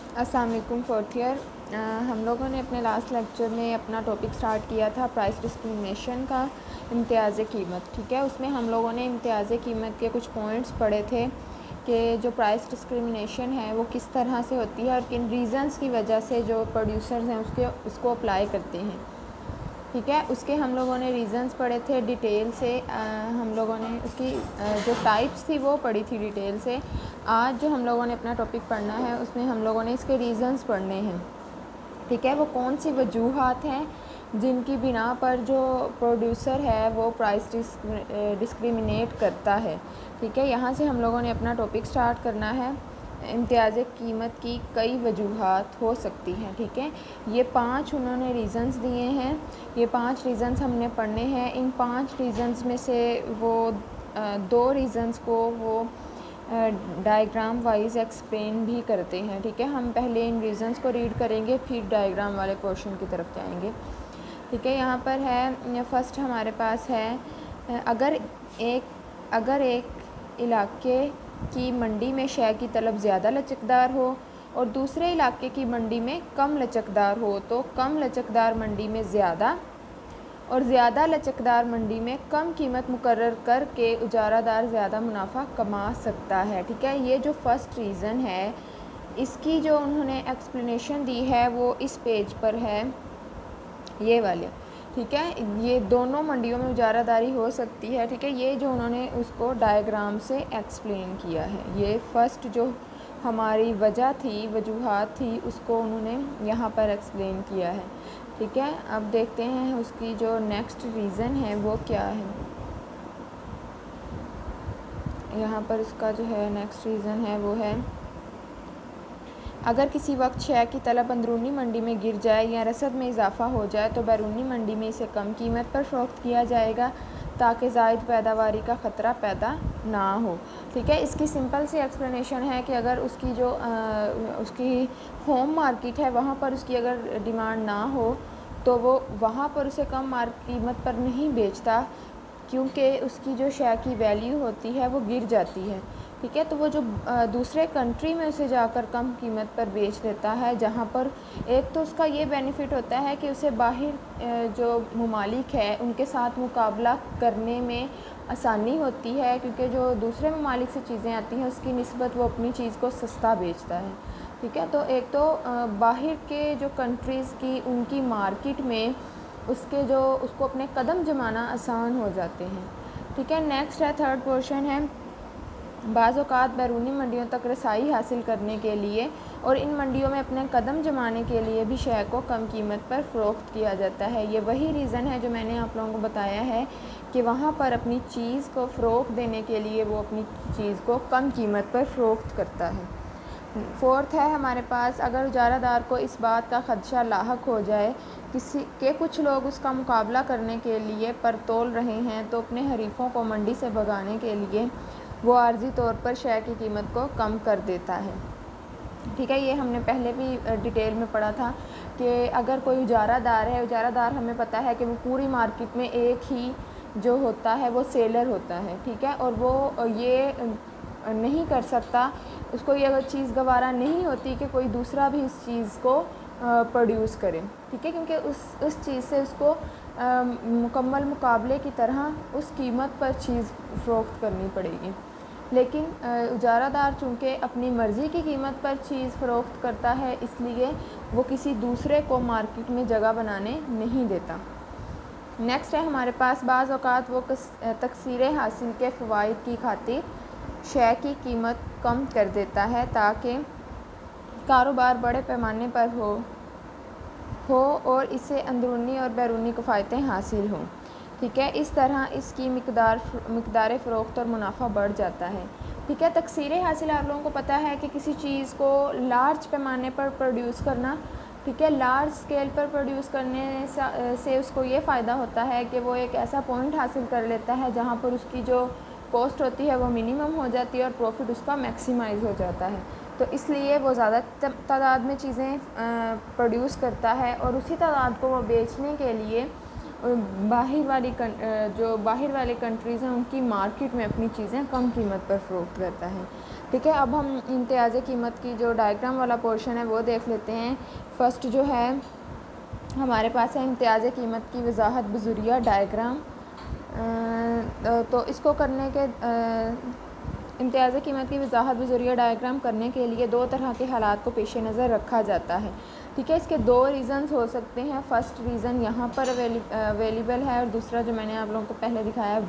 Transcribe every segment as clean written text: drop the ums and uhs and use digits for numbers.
अस्सलाम वालेकुम fourth year. हम लोगों ने अपने लास्ट लेक्चर में अपना टॉपिक स्टार्ट किया था प्राइस डिस्क्रिमिनेशन का, इम्तियाज़ कीमत। ठीक है, उसमें हम लोगों ने इम्तियाज़ कीमत के कुछ पॉइंट्स पढ़े थे कि जो प्राइस डिस्क्रिमिनेशन है वो किस तरह से होती है और किन रीज़न्स की वजह से जो प्रोड्यूसर्स हैं उसको अप्लाई करते हैं। ठीक है, उसके हम लोगों ने रीज़न्स पढ़े थे डिटेल से। हम लोगों ने उसकी जो टाइप्स थी वो पढ़ी थी डिटेल से। आज जो हम लोगों ने अपना टॉपिक पढ़ना है उसमें हम लोगों ने इसके रीज़न्स पढ़ने हैं। ठीक है, वो कौन सी वजूहात हैं जिनकी बिना पर जो प्रोड्यूसर है वो प्राइस डिस्क्रिमिनेट करता है। ठीक है, यहाँ से हम लोगों ने अपना टॉपिक स्टार्ट करना है। इम्तियाज़ कीमत की कई वजूहात हो सकती हैं। ठीक है, ये 5 उन्होंने रीज़न्स दिए हैं। ये 5 रीज़न्स हमने पढ़ने हैं। इन 5 रीज़न्स में से वो 2 रीज़न्स को वो डायग्राम वाइज एक्सप्लेन भी करते हैं। ठीक है, हम पहले इन रीज़न्स को रीड करेंगे फिर डायग्राम वाले पोर्शन की तरफ जाएंगे। ठीक है, यहाँ पर है फर्स्ट हमारे पास है अगर एक इलाके की मंडी में शय की तलब ज़्यादा लचकदार हो और दूसरे इलाके की मंडी में कम लचकदार हो तो कम लचकदार मंडी में ज़्यादा और ज़्यादा लचकदार मंडी में कम कीमत मुकर्रर करके उजारादार ज़्यादा मुनाफा कमा सकता है। ठीक है, ये जो फर्स्ट रीज़न है इसकी जो उन्होंने एक्सप्लेनेशन दी है वो इस पेज पर है, ये वाले। ठीक है, ये दोनों मंडियों में उजारादारी हो सकती है। ठीक है, ये जो उन्होंने उसको डायग्राम से एक्सप्लेन किया है, ये फर्स्ट जो हमारी वजूहात थी उसको उन्होंने यहाँ पर एक्सप्लेन किया है। ठीक है, अब देखते हैं उसकी जो नेक्स्ट रीज़न है वो क्या है। यहाँ पर उसका जो है नेक्स्ट रीज़न है वो है अगर किसी वक्त शय की तलब अंदरूनी मंडी में गिर जाए या रसद में इजाफा हो जाए तो बैरूनी मंडी में इसे कम कीमत पर फ़रोख्त किया जाएगा ताकि ज़ायद पैदावारी का ख़तरा पैदा ना हो। ठीक है, इसकी सिंपल सी एक्सप्लेनेशन है कि अगर उसकी जो उसकी होम मार्केट है वहाँ पर उसकी अगर डिमांड ना हो तो वो वहाँ पर उसे कम कीमत पर नहीं बेचता, क्योंकि उसकी जो शय की वैल्यू होती है वो गिर जाती है। ठीक है, तो वो जो दूसरे कंट्री में उसे जाकर कम कीमत पर बेच देता है, जहाँ पर एक तो उसका ये बेनिफिट होता है कि उसे बाहर जो ममालिक है उनके साथ मुकाबला करने में आसानी होती है, क्योंकि जो दूसरे ममालिक से चीज़ें आती हैं उसकी निस्बत वो अपनी चीज़ को सस्ता बेचता है। ठीक है, तो एक तो बाहर के जो कंट्रीज़ की उनकी मार्केट में उसको अपने कदम जमाना आसान हो जाते हैं। ठीक है, नेक्स्ट है थर्ड पोर्शन है बाज़ औक़ात बैरूनी मंडियों तक रसाई हासिल करने के लिए और इन मंडियों में अपने कदम जमाने के लिए भी शय को कम कीमत पर फ़रोख्त किया जाता है। ये वही रीज़न है जो मैंने आप लोगों को बताया है कि वहाँ पर अपनी चीज़ को फ़रोख्त देने के लिए वो अपनी चीज़ को कम कीमत पर फ़रोख्त करता है। फोर्थ है हमारे पास अगर उजारादार को इस बात का ख़दशा लाहक हो जाए कुछ लोग उसका मुकाबला करने के लिए परतोल रहे हैं तो अपने हरीफ़ों को मंडी से भगाने के लिए वो आर्जी तौर पर शय की कीमत को कम कर देता है। ठीक है, ये हमने पहले भी डिटेल में पढ़ा था कि अगर कोई उजारादार हमें पता है कि वो पूरी मार्केट में एक ही जो होता है वो सेलर होता है। ठीक है, और वो ये नहीं कर सकता, उसको ये अगर चीज़ गवारा नहीं होती कि कोई दूसरा भी इस चीज़ को प्रोड्यूस करे। ठीक है, क्योंकि उस चीज़ से उसको मुकम्मल मुकाबले की तरह उस कीमत पर चीज़ फ़रोख्त करनी पड़ेगी। लेकिन उजारादार चूँकि अपनी मर्ज़ी की कीमत पर चीज़ फ़रोख्त करता है, इसलिए वो किसी दूसरे को मार्केट में जगह बनाने नहीं देता। नेक्स्ट है हमारे पास बाज़ औक़ात वो तकसीर हासिल के फ़वाइद की खातिर शय की कीमत कम कर देता है ताकि कारोबार बड़े पैमाने पर हो और इससे अंदरूनी और बैरूनी किफ़ायतें हासिल हों। ठीक है, इस तरह इसकी मिक़दार फ़रोख्त और मुनाफा बढ़ जाता है। ठीक है, तकसीर हासिल आप लोगों को पता है कि किसी चीज़ को लार्ज पैमाने पर प्रोड्यूस करना। ठीक है, लार्ज स्केल पर प्रोड्यूस करने से उसको ये फ़ायदा होता है कि वो एक ऐसा पॉइंट हासिल कर लेता है जहाँ पर उसकी जो कॉस्ट होती है वो मिनिमम हो जाती है और प्रॉफिट उसका मैक्सिमाइज़ हो जाता है। तो इसलिए वो ज़्यादा तादाद में चीज़ें प्रोड्यूस करता है और उसी तादाद को वो बेचने के लिए जो बाहर वाले कंट्रीज़ हैं उनकी मार्केट में अपनी चीज़ें कम कीमत पर फ़रोख्त करता है। ठीक है, अब हम इम्तियाज़ कीमत की जो डायग्राम वाला पोर्शन है वो देख लेते हैं। फ़र्स्ट जो है हमारे पास है इम्तियाज़ कीमत की वजाहत बज़ुरिया डायग्राम। तो इसको करने के इम्तियाज़ कीमत की वजाहत बज़ुरिया डायग्राम करने के लिए दो तरह के हालात को पेश नज़र रखा जाता है। ठीक है, इसके दो रीज़न्स हो सकते हैं। फ़र्स्ट रीज़न यहाँ पर अवेलेबल है और दूसरा जो मैंने आप लोगों को पहले दिखाया है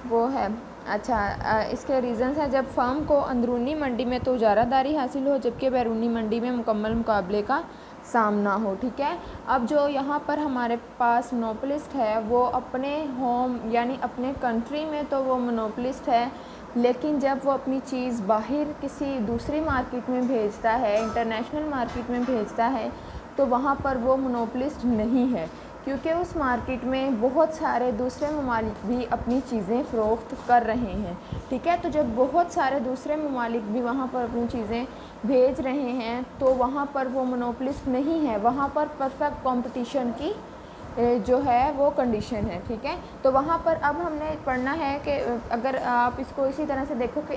वो है अच्छा, इसके रीज़न्स हैं जब फ़र्म को अंदरूनी मंडी में तो इजारादारी हासिल हो, जबकि बैरूनी मंडी में मुकम्मल मुकाबले का सामना हो। ठीक है, अब जो यहाँ पर हमारे पास मोनोपोलिस्ट है वो अपने होम यानी अपने कंट्री में तो वो मोनोपोलिस्ट है, लेकिन जब वो अपनी चीज़ बाहर किसी दूसरी मार्केट में भेजता है, इंटरनेशनल मार्केट में भेजता है, तो वहाँ पर वो मोनोपोलिस्ट नहीं है, क्योंकि उस मार्केट में बहुत सारे दूसरे ममालिक भी अपनी चीज़ें फ़रोख्त कर रहे हैं। ठीक है, तो जब बहुत सारे दूसरे ममालिक भी वहाँ पर अपनी चीज़ें भेज रहे हैं तो वहाँ पर वो मोनोपोलिस्ट नहीं है, वहाँ पर परफेक्ट कंपटीशन की जो है वो कंडीशन है। ठीक है, तो वहाँ पर अब हमने पढ़ना है कि अगर आप इसको इसी तरह से देखो कि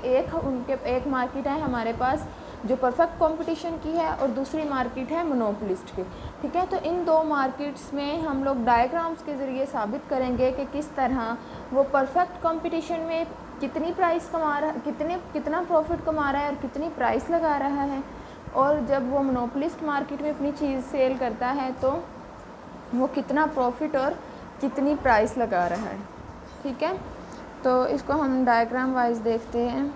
एक मार्केट है हमारे पास जो परफेक्ट कंपटीशन की है और दूसरी मार्केट है मोनोपोलिस्ट की। ठीक है, तो इन दो मार्केट्स में हम लोग डायग्राम्स के ज़रिए साबित करेंगे कि किस तरह वो परफेक्ट कंपटीशन में कितनी प्राइस कमा रहा कितना प्रॉफिट कमा रहा है और कितनी प्राइस लगा रहा है, और जब वो मोनोपोलिस्ट मार्केट में अपनी चीज़ सेल करता है तो वो कितना प्रॉफिट और कितनी प्राइस लगा रहा है। ठीक है, तो इसको हम डायग्राम वाइज देखते हैं।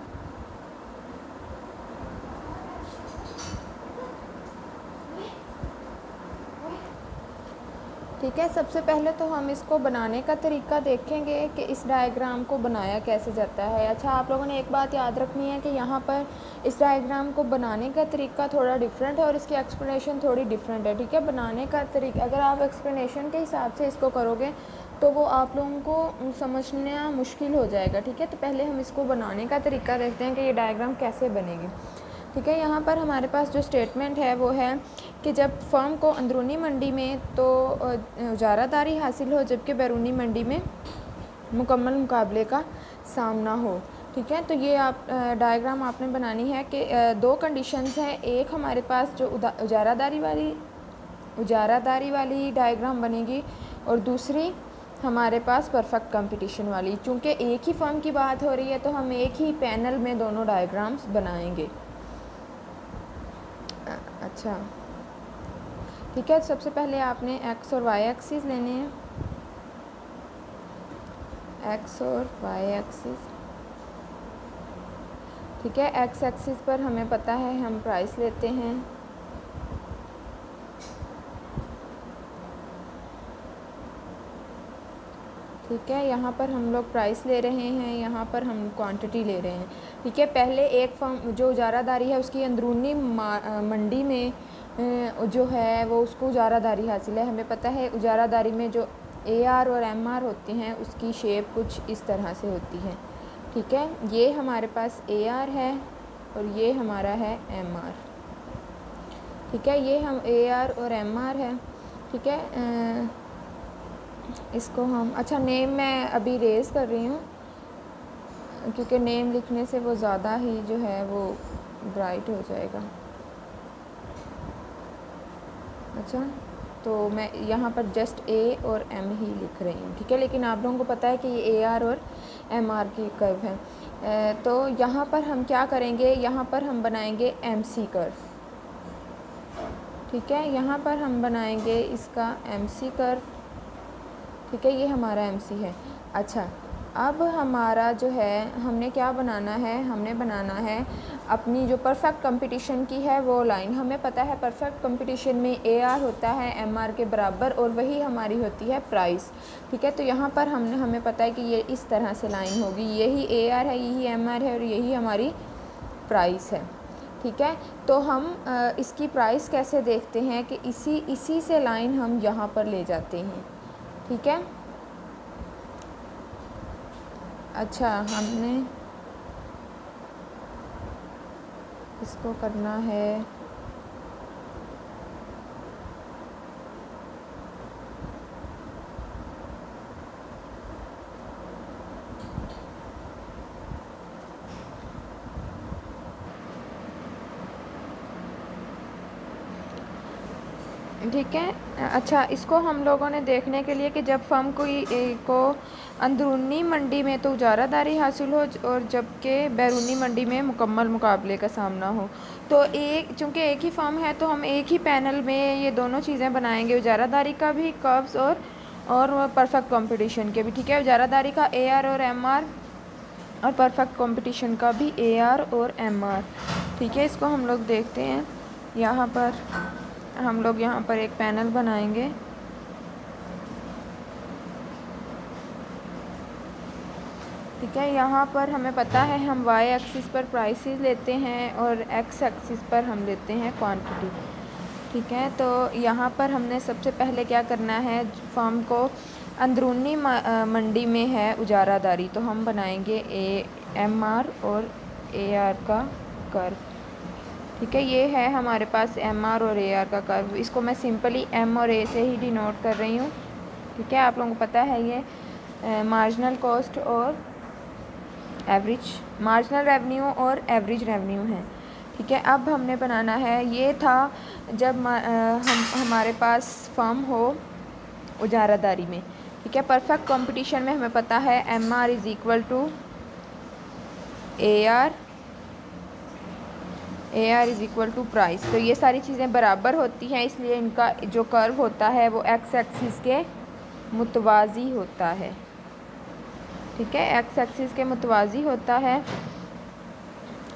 ठीक है, सबसे पहले तो हम इसको बनाने का तरीका देखेंगे कि इस डायग्राम को बनाया कैसे जाता है। अच्छा, आप लोगों ने एक बात याद रखनी है कि यहाँ पर इस डायग्राम को बनाने का तरीका थोड़ा डिफरेंट है और इसकी एक्सप्लेनेशन थोड़ी डिफरेंट है। ठीक है, बनाने का तरीका अगर आप एक्सप्लेनेशन के हिसाब से इसको करोगे तो वो आप लोगों को समझना मुश्किल हो जाएगा। ठीक है, तो पहले हम इसको बनाने का तरीका देखते हैं कि ये डायग्राम कैसे बनेगी। ठीक है, यहाँ पर हमारे पास जो स्टेटमेंट है वो है कि जब फर्म को अंदरूनी मंडी में तो इजारादारी हासिल हो, जबकि बैरूनी मंडी में मुकम्मल मुकाबले का सामना हो। ठीक है, तो ये आप डायग्राम आपने बनानी है कि दो कंडीशंस हैं। एक हमारे पास जो इजारादारी वाली डायग्राम बनेगी और दूसरी हमारे पास परफेक्ट कंपटीशन वाली। चूँकि एक ही फर्म की बात हो रही है तो हम एक ही पैनल में दोनों डायग्राम्स बनाएंगे। अच्छा, ठीक है, सबसे पहले आपने एक्स और वाई एक्सिस लेने हैं। एक्स और वाई एक्सिस। ठीक है, एक्स एक्सिस पर हमें पता है हम प्राइस लेते हैं। ठीक है, यहाँ पर हम लोग प्राइस ले रहे हैं, यहाँ पर हम क्वांटिटी ले रहे हैं। ठीक है, पहले एक फर्म जो इजारादारी है उसकी अंदरूनी मंडी में जो है वो उसको इजारादारी हासिल है। हमें पता है इजारादारी में जो AR और MR होती हैं उसकी शेप कुछ इस तरह से होती है। ठीक है, ये हमारे पास AR है और ये हमारा है MR। ठीक है, ये हम AR और MR है। ठीक है, इसको हम अच्छा नेम मैं अभी रेज़ कर रही हूँ क्योंकि नेम लिखने से वो ज़्यादा ही जो है वो ब्राइट हो जाएगा। अच्छा, तो मैं यहाँ पर जस्ट A और M ही लिख रही हूँ। ठीक है, लेकिन आप लोगों को पता है कि ये AR और MR की कर्व है। तो यहाँ पर हम क्या करेंगे, यहाँ पर हम बनाएंगे MC कर्व। ठीक है, यहाँ पर हम बनाएंगे इसका MC कर्व। ठीक है, ये हमारा MC है। अच्छा, अब हमारा जो है हमने क्या बनाना है, हमने बनाना है अपनी जो परफेक्ट कंपटीशन की है वो लाइन। हमें पता है परफेक्ट कंपटीशन में AR होता है MR के बराबर और वही हमारी होती है प्राइस। ठीक है, तो यहाँ पर हमें पता है कि ये इस तरह से लाइन होगी, यही AR है, यही MR है और यही हमारी प्राइस है। ठीक है, तो हम इसकी प्राइस कैसे देखते हैं कि इसी से लाइन हम यहाँ पर ले जाते हैं। ठीक है, अच्छा, हमने इसको करना है ठीक है। अच्छा, इसको हम लोगों ने देखने के लिए कि जब फर्म को अंदरूनी मंडी में तो उजारादारी हासिल हो और जबकि बैरूनी मंडी में मुकम्मल मुकाबले का सामना हो, तो चूँकि एक ही फर्म है तो हम एक ही पैनल में ये दोनों चीज़ें बनाएंगे, उजारादारी का भी कर्व्स और परफेक्ट कंपटीशन के भी। ठीक है, उजारादारी का AR और MR और परफेक्ट कंपटीशन का भी AR और MR। ठीक है, इसको हम लोग देखते हैं। यहाँ पर हम लोग यहाँ पर एक पैनल बनाएंगे। ठीक है, यहाँ पर हमें पता है हम Y एक्सिस पर प्राइसेस लेते हैं और X एक्सिस पर हम लेते हैं क्वांटिटी। ठीक है, तो यहाँ पर हमने सबसे पहले क्या करना है, फर्म को अंदरूनी मंडी में है उजारादारी, तो हम बनाएंगे MR और AR का कर्व। ठीक है, ये है हमारे पास MR और AR का कर्व। इसको मैं सिंपली M और A से ही डिनोट कर रही हूँ। ठीक है, आप लोगों को पता है ये मार्जिनल कॉस्ट और एवरेज, मार्जिनल रेवेन्यू और एवरेज रेवेन्यू है। ठीक है, अब हमने बनाना है, ये था जब हमारे पास फर्म हो उजारादारी में। ठीक है, परफेक्ट कंपटीशन में हमें पता है MR is equal to AR is equal to price. तो ये सारी चीज़ें बराबर होती हैं, इसलिए इनका जो कर्व होता है वो X एक्सिस के मुतवाज़ी होता है। ठीक है, X एक्सिस के मुतवाज़ी होता है।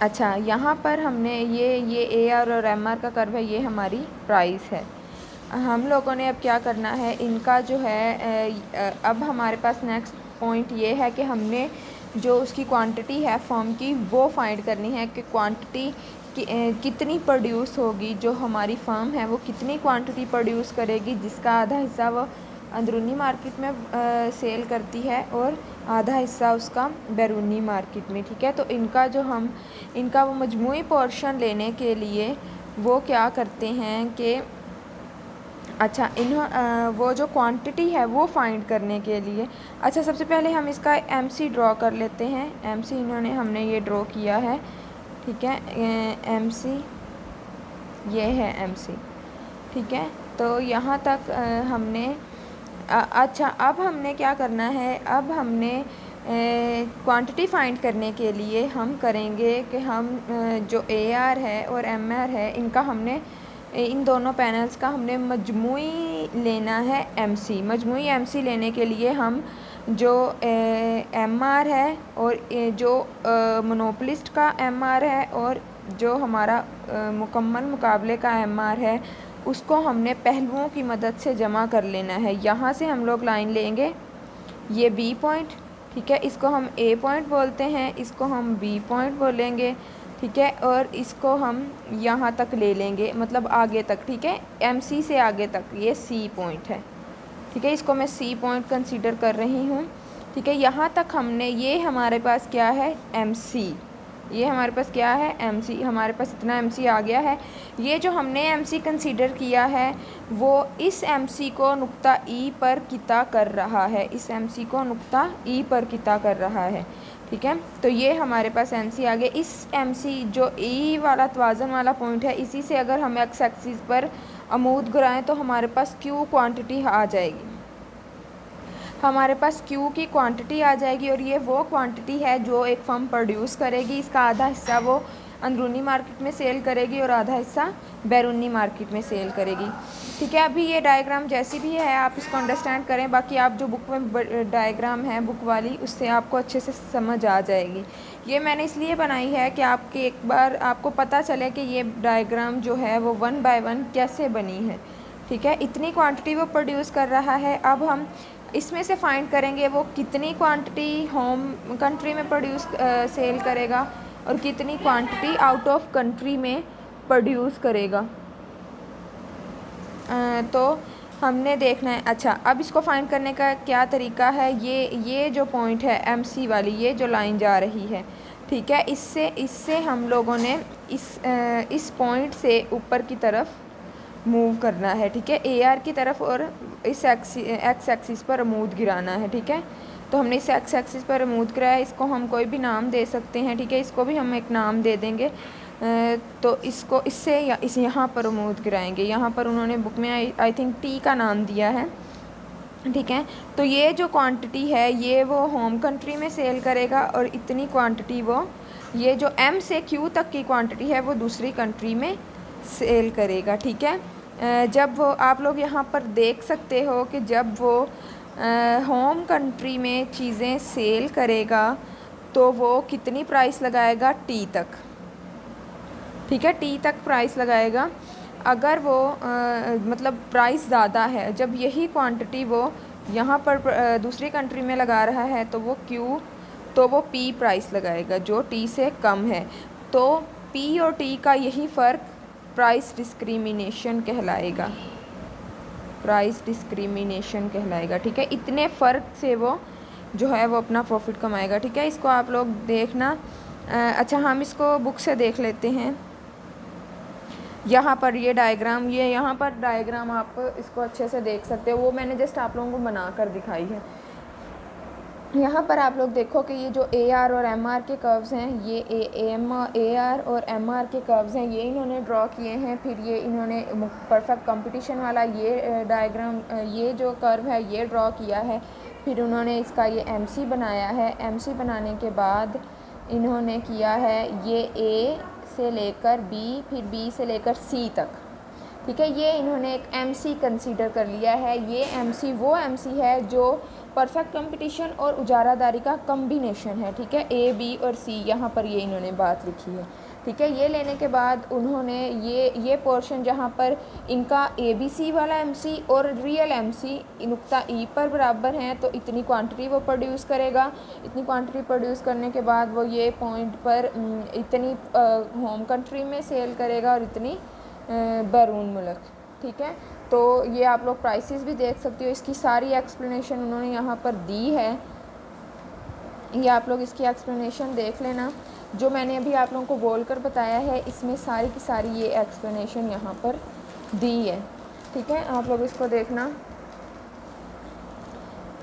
अच्छा, यहाँ पर हमने ये AR और MR का कर्व है, ये हमारी प्राइस है। हम लोगों ने अब क्या करना है, इनका जो है अब हमारे पास नेक्स्ट पॉइंट ये है कि हमने जो उसकी क्वांटिटी है फर्म की वो फाइंड करनी है कि क्वांटिटी कितनी प्रोड्यूस होगी, जो हमारी फर्म है वो कितनी क्वांटिटी प्रोड्यूस करेगी, जिसका आधा हिस्सा वो अंदरूनी मार्केट में सेल करती है और आधा हिस्सा उसका बैरूनी मार्केट में। ठीक है, तो इनका वो मजमूई पोर्शन लेने के लिए वो क्या करते हैं कि अच्छा वो जो क्वांटिटी है वो फाइंड करने के लिए, अच्छा सबसे पहले हम इसका MC ड्रॉ कर लेते हैं। MC हमने ये ड्रॉ किया है। ठीक है, MC ये है MC। ठीक है, तो यहाँ तक हमने अच्छा, अब हमने क्या करना है, अब हमने क्वांटिटी फाइंड करने के लिए हम करेंगे कि हम जो AR है और MR है, इनका हमने इन दोनों पैनल्स का हमने मजमूई लेना है MC। मजमूई MC लेने के लिए हम जो MR है और जो मोनोपोलिस्ट का MR है और जो हमारा मुकम्मल मुकाबले का MR है, उसको हमने पहलुओं की मदद से जमा कर लेना है। यहाँ से हम लोग लाइन लेंगे, ये B पॉइंट। ठीक है, इसको हम A पॉइंट बोलते हैं, इसको हम B पॉइंट बोलेंगे। ठीक है, और इसको हम यहाँ तक ले लेंगे, मतलब आगे तक। ठीक है, MC से आगे तक ये C पॉइंट है। ठीक है, इसको मैं C पॉइंट कंसीडर कर रही हूँ। ठीक है, यहाँ तक हमने, ये हमारे पास क्या है MC, ये हमारे पास क्या है MC, हमारे पास इतना MC आ गया है। ये जो हमने MC कंसीडर किया है वो इस MC को नुक्ता E पर किता कर रहा है, इस MC को नुक्ता E पर किता कर रहा है। ठीक है, तो ये हमारे पास MC आ गया। इस MC जो E वाला तवाज़न वाला पॉइंट है, इसी से अगर हम X एक्सिस पर अमूद गिराएँ तो हमारे पास Q क्वांटिटी आ जाएगी, हमारे पास Q की क्वांटिटी आ जाएगी। और ये वो क्वांटिटी है जो एक फर्म प्रोड्यूस करेगी, इसका आधा हिस्सा वो अंदरूनी मार्केट में सेल करेगी और आधा हिस्सा बैरूनी मार्केट में सेल करेगी। ठीक है, अभी ये डायग्राम जैसी भी है आप इसको अंडरस्टैंड करें, बाकी आप जो बुक में डायग्राम है बुक वाली, उससे आपको अच्छे से समझ आ जाएगी। ये मैंने इसलिए बनाई है कि आपके एक बार आपको पता चले कि ये डायग्राम जो है वो 1 बाय 1 कैसे बनी है। ठीक है, इतनी क्वांटिटी वो प्रोड्यूस कर रहा है। अब हम इसमें से फाइंड करेंगे वो कितनी क्वांटिटी होम कंट्री में प्रोड्यूस सेल करेगा और कितनी क्वांटिटी आउट ऑफ कंट्री में प्रोड्यूस करेगा। तो हमने देखना है। अच्छा, अब इसको फाइंड करने का क्या तरीका है, ये जो पॉइंट है MC वाली, ये जो लाइन जा रही है, ठीक है, इससे हम लोगों ने इस पॉइंट से ऊपर की तरफ मूव करना है। ठीक है, AR की तरफ और इस X एक्सिस पर अमूद गिराना है। ठीक है, तो हमने इस X एक्सिस पर अमूद गिराया, इसको हम कोई भी नाम दे सकते हैं। ठीक है, इसको भी हम एक नाम दे देंगे। तो इसको इससे या इस यहाँ पर प्रमोट कराएंगे। यहाँ पर उन्होंने बुक में आई थिंक टी का नाम दिया है, ठीक है। तो ये जो क्वांटिटी है ये वो होम कंट्री में सेल करेगा और इतनी क्वांटिटी वो, ये जो एम से क्यू तक की क्वांटिटी है वो दूसरी कंट्री में सेल करेगा, ठीक है। जब वो आप लोग यहाँ पर देख सकते हो कि जब वो होम कंट्री में चीज़ें सेल करेगा तो वो कितनी प्राइस लगाएगा, टी तक, ठीक है, टी तक प्राइस लगाएगा। अगर वो मतलब प्राइस ज़्यादा है, जब यही क्वांटिटी वो यहाँ पर दूसरी कंट्री में लगा रहा है तो वो क्यू, तो वो पी प्राइस लगाएगा जो टी से कम है। तो पी और टी का यही फ़र्क प्राइस डिस्क्रिमिनेशन कहलाएगा, प्राइस डिस्क्रिमिनेशन कहलाएगा, ठीक है। इतने फ़र्क से वो जो है वो अपना प्रॉफिट कमाएगा, ठीक है। इसको आप लोग देखना। अच्छा, हम इसको बुक से देख लेते हैं। यहाँ पर ये डायग्राम, ये यहाँ पर डायग्राम आप इसको अच्छे से देख सकते हो, वो मैंने जस्ट आप लोगों को बना कर दिखाई है। यहाँ पर आप लोग देखो कि ये जो ए आर और एम आर के कर्व्स हैं, ये ए आर और एम आर के कर्व्स हैं, ये इन्होंने ड्रॉ किए हैं। फिर ये इन्होंने परफेक्ट कंपटीशन वाला ये डायग्राम, ये जो कर्व है ये ड्रॉ किया है। फिर उन्होंने इसका ये एम सी बनाया है। एम सी बनाने के बाद इन्होंने किया है ये ए से लेकर बी, फिर बी से लेकर सी तक, ठीक है। ये इन्होंने एक एमसी कंसीडर कर लिया है। ये एमसी वो एमसी है जो परफेक्ट कंपटीशन और उजारादारी का कम्बिनेशन है, ठीक है। ए बी और सी, यहाँ पर ये इन्होंने बात लिखी है, ठीक है। ये लेने के बाद उन्होंने ये पोर्शन जहाँ पर इनका ए बी सी वाला एमसी और रियल एमसी नुक्ता ई पर बराबर हैं, तो इतनी क्वांटिटी वो प्रोड्यूस करेगा। इतनी क्वांटिटी प्रोड्यूस करने के बाद वो ये पॉइंट पर इतनी होम कंट्री में सेल करेगा और इतनी बैरून मुल्क, ठीक है। तो ये आप लोग प्राइसेस भी देख सकते हो। इसकी सारी एक्सप्लेनेशन उन्होंने यहाँ पर दी है, ये आप लोग इसकी एक्सप्लेनेशन देख लेना। जो मैंने अभी आप लोगों को बोल कर बताया है इसमें सारी की सारी ये एक्सप्लेनेशन यहाँ पर दी है, ठीक है। आप लोग इसको देखना।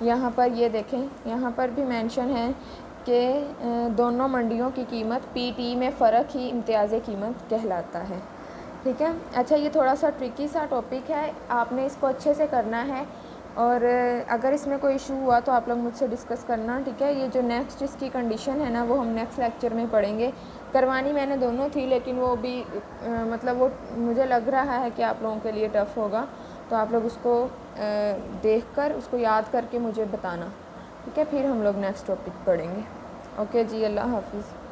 यहाँ पर ये देखें, यहाँ पर भी मेंशन है कि दोनों मंडियों की कीमत पीटी में फ़र्क ही इम्तियाज़ी कीमत कहलाता है, ठीक है। अच्छा, ये थोड़ा सा ट्रिकी सा टॉपिक है, आपने इसको अच्छे से करना है और अगर इसमें कोई इशू हुआ तो आप लोग मुझसे डिस्कस करना, ठीक है। ये जो नेक्स्ट इसकी कंडीशन है ना वो हम नेक्स्ट लेक्चर में पढ़ेंगे। करवानी मैंने दोनों थी लेकिन वो भी मतलब वो मुझे लग रहा है कि आप लोगों के लिए टफ़ होगा, तो आप लोग उसको देखकर उसको याद करके मुझे बताना, ठीक है। फिर हम लोग नेक्स्ट टॉपिक पढ़ेंगे। ओके जी, अल्लाह हाफिज़।